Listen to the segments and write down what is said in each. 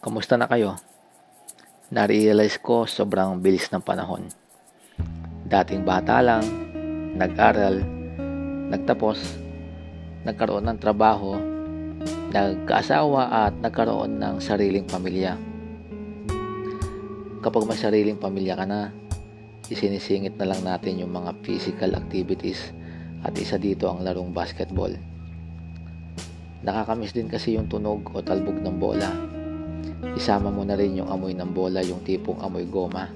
Kamusta na kayo? Na-realize ko sobrang bilis ng panahon. Dating bata lang, nag-aral, nagtapos, nagkaroon ng trabaho, nagkaasawa at nagkaroon ng sariling pamilya. Kapag may sariling pamilya ka na, isinisingit na lang natin yung mga physical activities at isa dito ang larong basketball. Nakakamiss din kasi yung tunog o talbog ng bola. Isama mo na rin yung amoy ng bola, yung tipong amoy goma.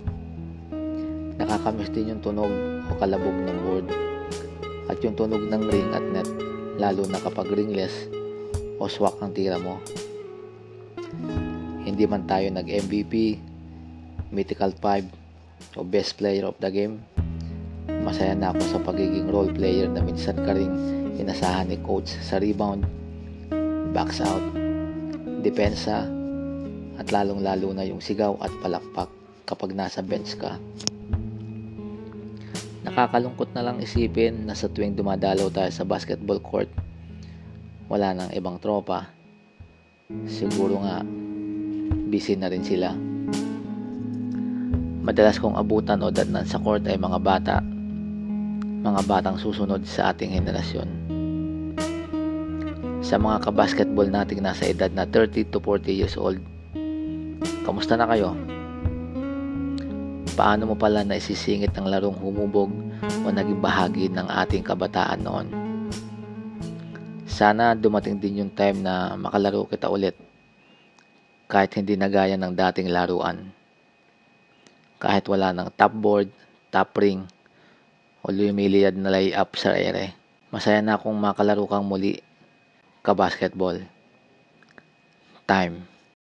Nakakamiss din yung tunog o kalabog ng board at yung tunog ng ring at net, lalo na kapag ringless o swak ang tira mo. Hindi man tayo nag-MVP, Mythical 5 o Best Player of the Game, masaya na ako sa pagiging role player na minsan ka ring inasahan ni coach sa rebound, box out, depensa, at lalong-lalo na yung sigaw at palakpak kapag nasa bench ka. Nakakalungkot na lang isipin na sa tuwing dumadalaw tayo sa basketball court, wala nang ibang tropa. Siguro nga, busy na rin sila. Madalas kong abutan o datnan sa court ay mga batang susunod sa ating henerasyon. Sa mga kabasketball nating nasa edad na 30 to 40 years old, kamusta na kayo? Paano mo pala na isisingit ang larong humubog o naging bahagi ng ating kabataan noon? Sana dumating din yung time na makalaro kita ulit, kahit hindi na gaya ng dating laruan. Kahit wala ng top board, top ring, o lumiliyad na layup sa ere. Masaya na akong makalaro kang muli, kabasketball. Time.